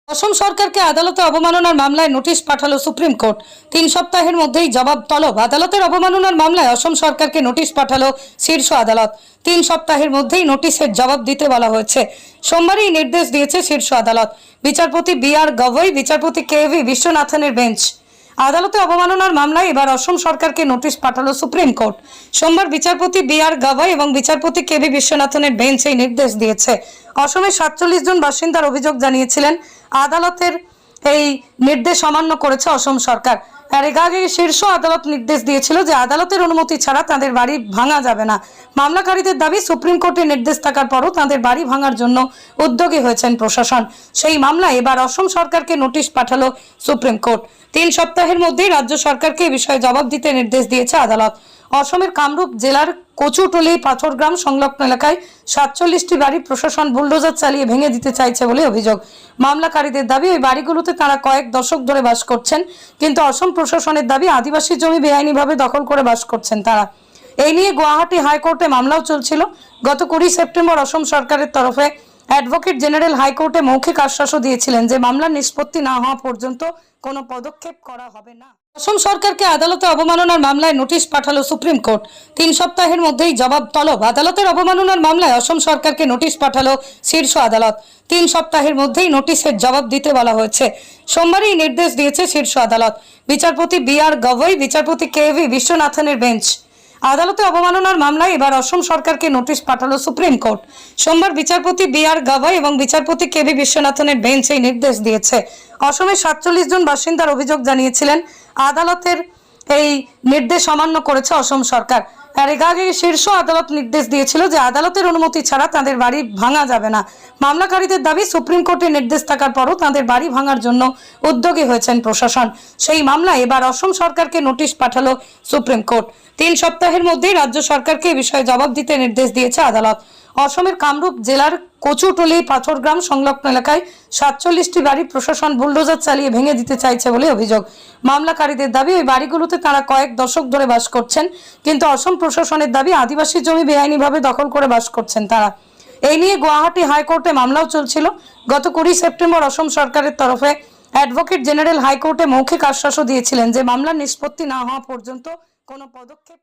असम सरकार के आदालते अवमाननार मामलाय notice पाठालो supreme court. 3 सप्ताहेर मध्येई जवाब तलब। आदालतेर अवमाननार मामलाय असम सरकार के नोटिस पाठालो शीर्ष आदालत। 3 सप्ताहेर मध्येई नोटिसेर जवाब दिते बला हयेछे। सोमवार এই निर्देश दिएছে शीर्ष आदालत। বিচারপতি বি.আর. গগৈ, বিচারপতি কে.ভি. বিশ্বনাথনের বেঞ্চ। আদালতে অবমাননার মামলায় এবার অসম সরকারকে নোটিশ পাঠালো সুপ্রিম কোর্ট। সোমবার বিচারপতি বি.আর. গগৈ এবং বিচারপতি কে.ভি. বিশ্বনাথনের বেঞ্চ এই নির্দেশ দিয়েছে। অসমের 47 জন বাসিন্দার অভিযোগ জানিয়েছিলেন আদালতের এই নির্দেশ অমান্য করেছে অসম সরকার। আর এর আগে শীর্ষ আদালত নির্দেশ দিয়েছিল যে আদালতের অনুমতি ছাড়া তাদের বাড়ি ভাঙা যাবে না। মামলাকারীদের দাবি সুপ্রিম কোর্টের নির্দেশ থাকার পরও তাদের বাড়ি ভাঙার জন্য উদ্যোগী হয়েছেন প্রশাসন। সেই মামলায় এবার অসম সরকারকে নোটিশ পাঠালো সুপ্রিম কোর্ট। 3 সপ্তাহের মধ্যেই রাজ্য সরকারকে এই বিষয়ে জবাব দিতে নির্দেশ দিয়েছে আদালত। অসমের কামরূপ জেলার কচুটলি পাথরগ্রাম সংলগ্ন এলাকায় 47টি বাড়ি প্রশাসন বুলডোজার চালিয়ে ভেঙে দিতে চাইছে বলে অভিযোগ। মামলাকারীদের দাবি ওই বাড়িগুলোতে তারা কয়েক দশক ধরে বাস করছেন, কিন্তু অসম প্রশাসনের দাবি আদিবাসী জমি বেআইনিভাবে দখল করে বাস করছেন তারা। এই নিয়ে গুয়াহাটি হাইকোর্টে মামলাও চলছিল। গত 20 সেপ্টেম্বর অসম সরকারের তরফে অ্যাডভোকেট জেনারেল হাইকোর্টে মৌখিক আশ্বাসও দিয়েছিলেন যে মামলার নিষ্পত্তি না হওয়া পর্যন্ত কোনো পদক্ষেপ করা হবে না। অসম সরকারকে আদালতে অবমাননার মামলায় নোটিশ পাঠালো সুপ্রিম কোর্ট। 3 সপ্তাহের মধ্যেই জবাব তলব। আদালতের অবমাননার মামলায় অসম সরকারকে নোটিশ পাঠালো শীর্ষ আদালত। 3 সপ্তাহের মধ্যেই নোটিশের জবাব দিতে বলা হয়েছে। সোমবার এই নির্দেশ দিয়েছে শীর্ষ আদালত। বিচারপতি বি.আর. গগৈ, বিচারপতি কে.ভি. বিশ্বনাথনের বেঞ্চ। আদালতে অবমাননার মামলায় এবার অসম সরকারকে নোটিশ পাঠালো সুপ্রিম কোর্ট। সোমবার বিচারপতি বি.আর. গগৈ এবং বিচারপতি কে.ভি. বিশ্বনাথনের বেঞ্চ এই নির্দেশ দিয়েছে। অসমের 47 জন বাসিন্দার অভিযোগ জানিয়েছিলেন আদালতের এই নির্দেশ অমান্য করেছে অসম সরকার। আর এর আগে শীর্ষ আদালত নির্দেশ দিয়েছিল যে আদালতের অনুমতি ছাড়া তাদের বাড়ি ভাঙা যাবে না। মামলাকারীদের দাবি সুপ্রিম কোর্টের নির্দেশ থাকার পরও তাদের বাড়ি ভাঙার জন্য উদ্যোগী হয়েছেন প্রশাসন। সেই মামলায় এবার অসম সরকারকে নোটিশ পাঠালো সুপ্রিম কোর্ট। 3 সপ্তাহের মধ্যেই রাজ্য সরকারকে এই বিষয়ে জবাব দিতে নির্দেশ দিয়েছে আদালত। অসমের কামরূপ জেলার কচুটলি পাথরগ্রাম সংলগ্ন এলাকায় 47টি বাড়ি প্রশাসন বুলডোজার চালিয়ে ভেঙে দিতে চাইছে বলে অভিযোগ। মামলাকারীদের দাবি ওই বাড়িগুলোতে তারা কয়েক দশক ধরে বাস করছেন, কিন্তু অসম প্রশাসনের দাবি আদিবাসী জমি বেআইনিভাবে দখল করে বাস করছেন তারা। এই নিয়ে গুয়াহাটি হাইকোর্টে মামলাও চলছিল। গত 20 সেপ্টেম্বর অসম সরকারের তরফে অ্যাডভোকেট জেনারেল হাইকোর্টে মৌখিক আশ্বাসও দিয়েছিলেন যে মামলার নিষ্পত্তি না হওয়া পর্যন্ত কোনো পদক্ষেপ